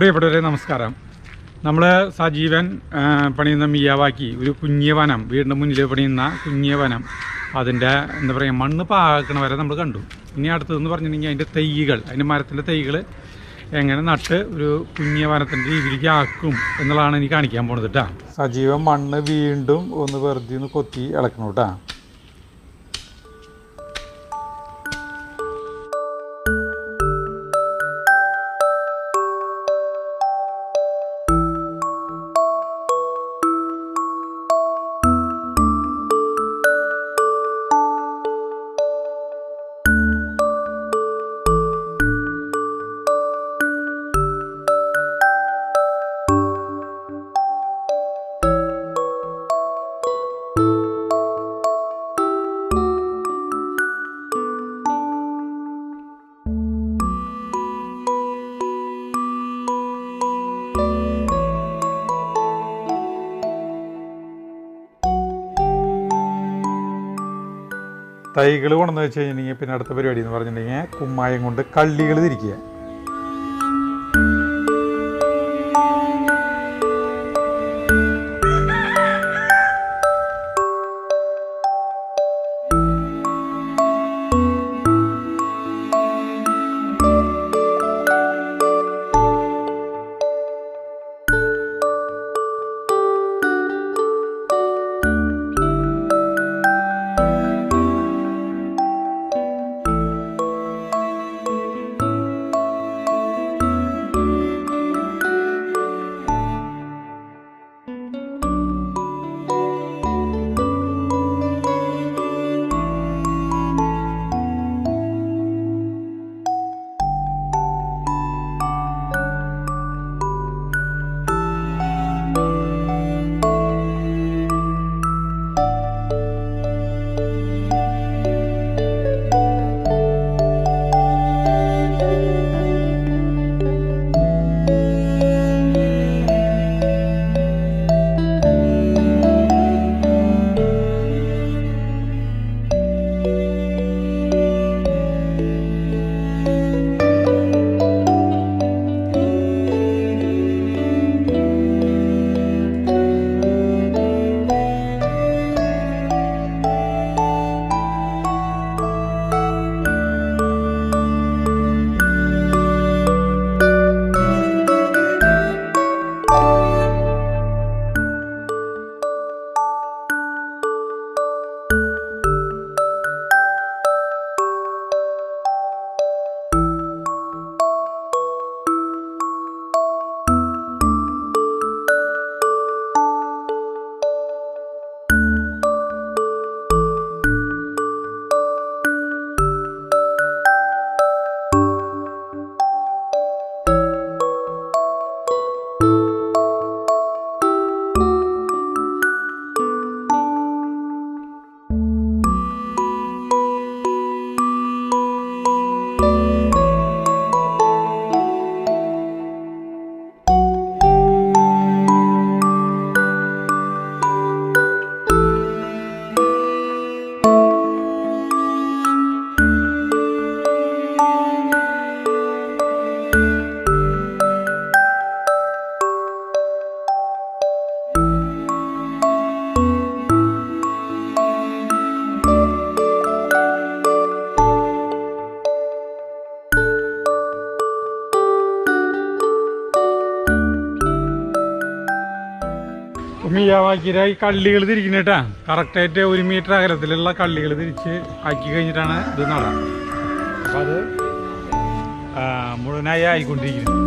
പ്രിയപ്പെട്ടവരെ നമസ്കാരം. നമ്മൾ സജീവൻ പണിയുന്ന മിയാവാക്കി ഒരു കുഞ്ഞിയ വനം, വീടിൻ്റെ മുന്നിൽ പണിയുന്ന കുഞ്ഞിയ വനം, അതിൻ്റെ എന്താ പറയുക മണ്ണ് പാകണ വരെ നമ്മൾ കണ്ടു. ഇനി അടുത്തതെന്ന് പറഞ്ഞിട്ടുണ്ടെങ്കിൽ അതിൻ്റെ തൈകൾ, അതിൻ്റെ മരത്തിൻ്റെ തൈകൾ എങ്ങനെ നട്ട് ഒരു കുഞ്ഞിയ വനത്തിൻ്റെ രീതിയിലേക്ക് ആക്കും എന്നുള്ളതാണ് എനിക്ക് കാണിക്കാൻ പോണത് കേട്ടോ. സജീവൻ മണ്ണ് വീണ്ടും ഒന്ന് വെറുതെ ഒന്ന് കൊത്തി ഇളക്കണം കേട്ടോ. തൈകൾ കൊണ്ടെന്ന് വെച്ച് കഴിഞ്ഞിട്ടുണ്ടെങ്കിൽ പിന്നെ അടുത്ത പരിപാടി എന്ന് പറഞ്ഞിട്ടുണ്ടെങ്കിൽ കുമ്മായം കൊണ്ട് കള്ളികൾ തിരിക്കുക. മിയാവാക്കിയുടെ ഈ കള്ളികൾ തിരിക്കുന്നേട്ടാ കറക്റ്റായിട്ട് 1 മീറ്റർ അകലത്തിലുള്ള കള്ളികൾ തിരിച്ച് ആക്കി കഴിഞ്ഞിട്ടാണ് ഇത് നടാം. അപ്പം അത് മുഴുവനായി ആയിക്കൊണ്ടിരിക്കുന്നത്.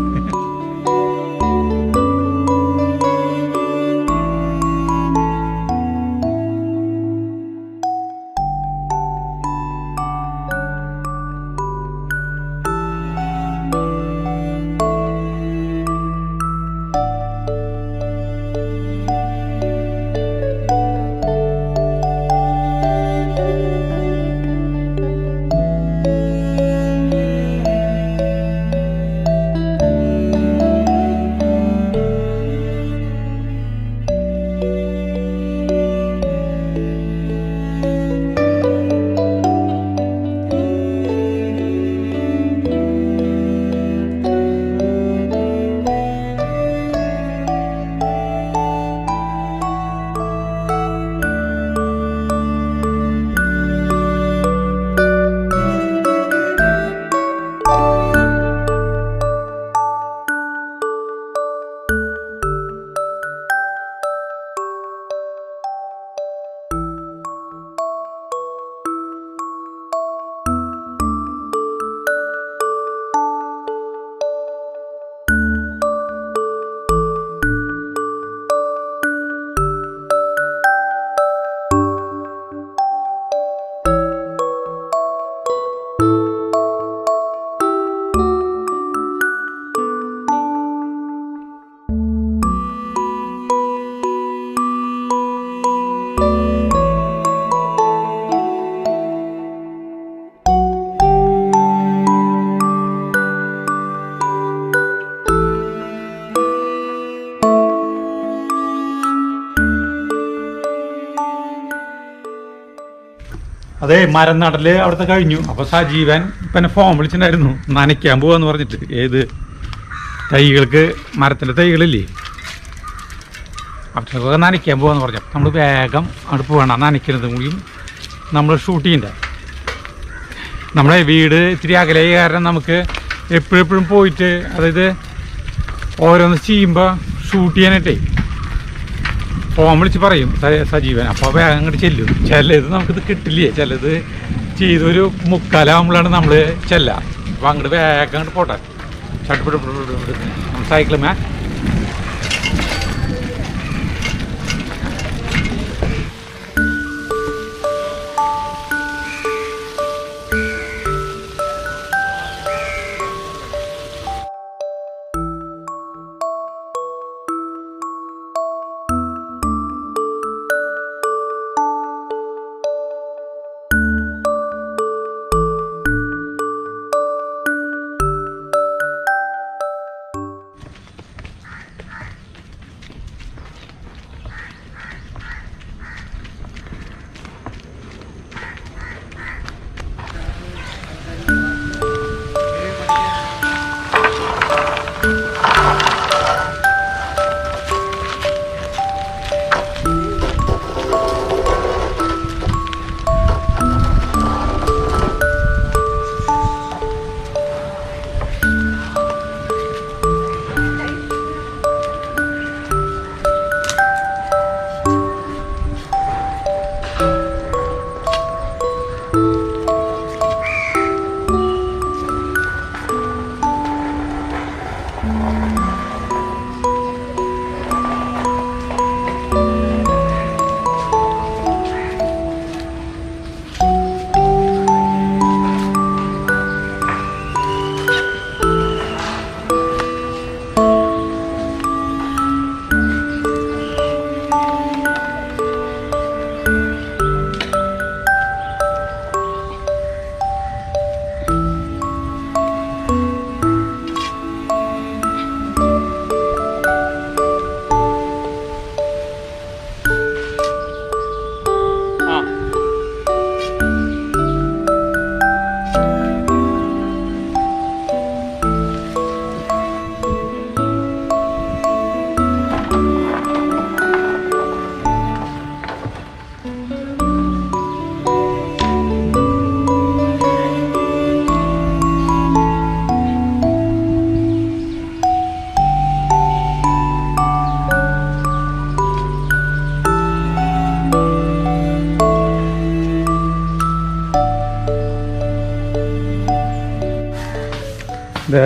അതെ മരം നടല് അവിടുത്തെ കഴിഞ്ഞു. അപ്പോൾ സജീവൻ ഇപ്പം ഫോം വിളിച്ചിട്ടുണ്ടായിരുന്നു നനയ്ക്കാൻ പോവാന്ന് പറഞ്ഞിട്ട്. ഏത് തൈകൾക്ക്, മരത്തിൻ്റെ തൈകളില്ലേ അവറ്റൊക്കെ നനയ്ക്കാൻ പോവാന്ന് പറഞ്ഞു. നമ്മൾ വേഗം അവിടെ പോകണം. നനയ്ക്കുന്നത് കൂടിയും നമ്മൾ ഷൂട്ട് ചെയ്യണ്ട. നമ്മുടെ വീട് ഇത്തിരി അകലെ കാരണം നമുക്ക് എപ്പോഴെപ്പോഴും പോയിട്ട്, അതായത് ഓരോന്ന് ചെയ്യുമ്പോൾ ഷൂട്ട് ചെയ്യാനായിട്ടേ ഫോൺ വിളിച്ച് പറയും സജീവൻ. അപ്പോൾ വേഗം അങ്ങോട്ട് ചെല്ലും. ചിലത് നമുക്കിത് കിട്ടില്ലേ, ചിലത് ചെയ്തൊരു മുക്കാലാകുമ്പോഴാണ് നമ്മൾ ചെല്ലുക. അപ്പോൾ അങ്ങോട്ട് വേഗം അങ്ങോട്ട് പോട്ടെ. ചട്ടിപ്പിടി സൈക്കിളുമേ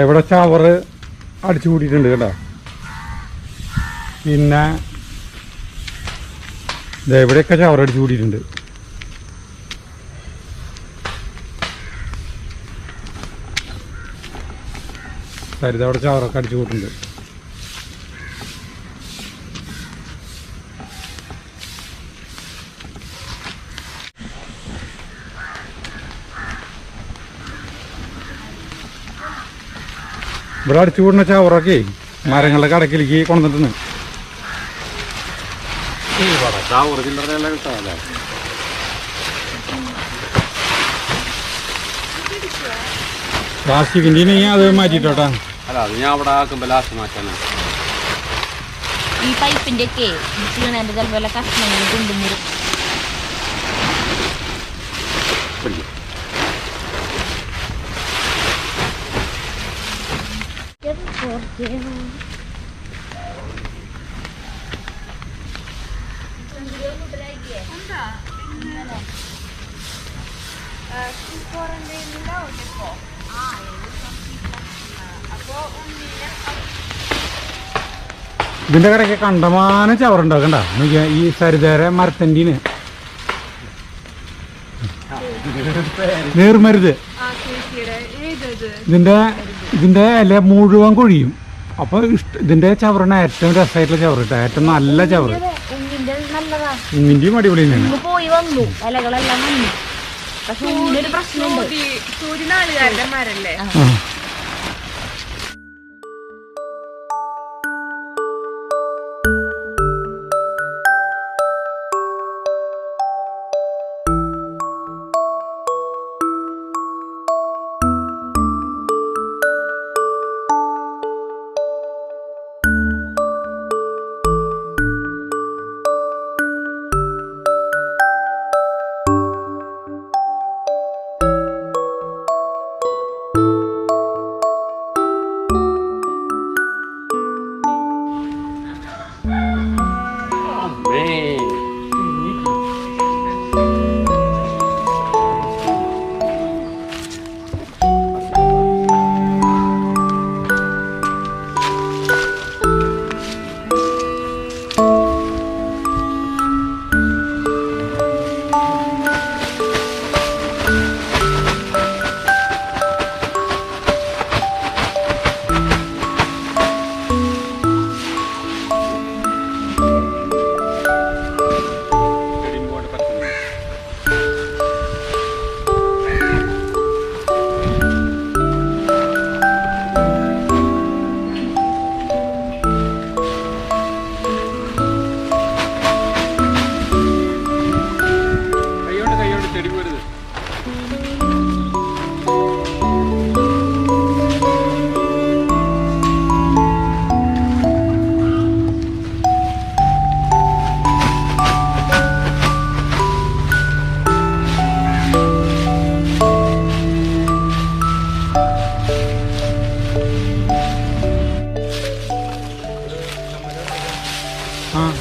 ഇവിടെ ചവറ് അടിച്ചു കൂട്ടിയിട്ടുണ്ട് കേട്ടോ. പിന്നെ ഇവിടെയൊക്കെ ചവറ് അടിച്ചു കൂട്ടിയിട്ടുണ്ട്. സരിത അവിടെ ചവറൊക്കെ അടിച്ചു കൂട്ടുന്നുണ്ട്. ഇവിടെ അടിച്ചു കൂടുന്ന ചവറൊക്കെ മരങ്ങളുടെ കടക്കിലേക്ക് കൊണ്ടുവന്നിട്ടുണ്ട്. പ്ലാസ്റ്റിക്കിൻ്റെ അത് മാറ്റിട്ടോട്ടാ. ഈ പൈപ്പിന്റെ ഒക്കെ ചിലപ്പോൾ കഷ്ണങ്ങൾ കൊണ്ടുവരും. ഇതിന്റെ കടയ്ക്ക് കണ്ടമാനം ചവറുണ്ടാക്കണ്ട. ഈ സരിതേര മരത്തണ്ടീന് നീർമരുത് ഇതിന്റെ ഇല മുഴുവൻ കൊഴിയും. അപ്പൊ ഇതിന്റെ ചവറാണ് ഏറ്റവും രസമായിട്ടുള്ള ചവറ് കേട്ടോ. ഏറ്റവും നല്ല ചവറ്. ഉങ്ങിന്റെയും അടിപൊളി തന്നെയാണ്. പോയി വന്നു ഇലകളെല്ലാം വന്നു. പക്ഷെ ഒരു പ്രശ്നമുണ്ട്.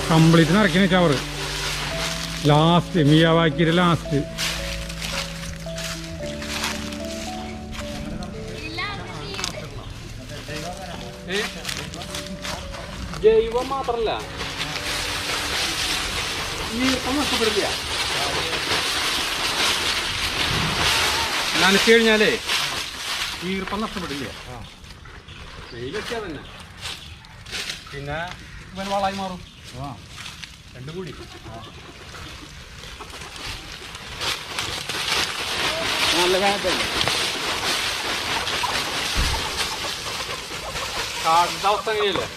കംപ്ലീറ്റ് നിറയ്ക്കുന്ന ചവർ ലാസ്റ്റ് മിയാവാക്കിയുടെ ലാസ്റ്റ്. ജൈവം മാത്രല്ല ഈർപ്പം നഷ്ടപ്പെടില്ല. നനച്ചു കഴിഞ്ഞാലേ ഈർപ്പം നഷ്ടപ്പെടില്ല. വെയിലൊക്കെയാ തന്നെ. പിന്നെ ഇവൻ വളമായി മാറും. രണ്ടും കൂടി നല്ല വേദന. കാടിന്റെ അവസ്ഥ എങ്ങനെയല്ലേ?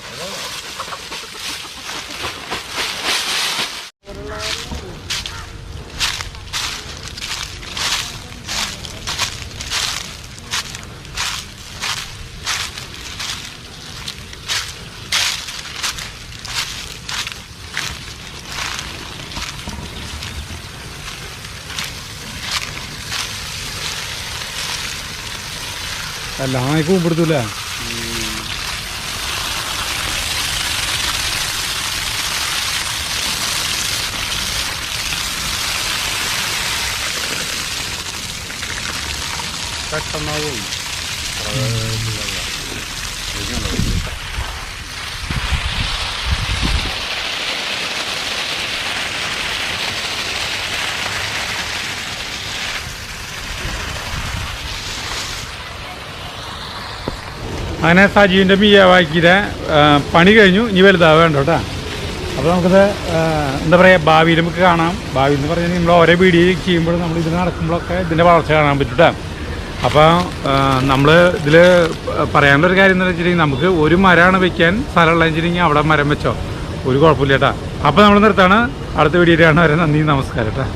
എല്ലാം കൂപ്പെടുത്തൂല. പെട്ടെന്നാവും. അങ്ങനെ സജീവിൻ്റെ മിയാവാക്കിയുടെ പണി കഴിഞ്ഞു. ഇനി വലുതാവുക വേണ്ട കേട്ടോ. അപ്പോൾ നമുക്കത് എന്താ പറയുക, ഭാവിയിൽ നമുക്ക് കാണാം. ഭാവി എന്ന് പറഞ്ഞാൽ നമ്മൾ ഓരോ വീഡിയോ ചെയ്യുമ്പോഴും നമ്മൾ ഇതിൽ നടക്കുമ്പോഴൊക്കെ ഇതിൻ്റെ വളർച്ച കാണാൻ പറ്റൂട്ടാ. അപ്പോൾ നമ്മൾ ഇതിൽ പറയാനുള്ളൊരു കാര്യം എന്ന് വെച്ചിട്ടുണ്ടെങ്കിൽ, നമുക്ക് ഒരു മരമാണ് വെക്കാൻ സ്ഥലമുള്ള വെച്ചിട്ടുണ്ടെങ്കിൽ അവിടെ മരം വെച്ചോ, ഒരു കുഴപ്പമില്ല കേട്ടോ. അപ്പോൾ നമ്മൾ നിർത്താണ്. അടുത്ത വീഡിയോയിലാണ് വരെ. നന്ദി, നമസ്കാരം കേട്ടോ.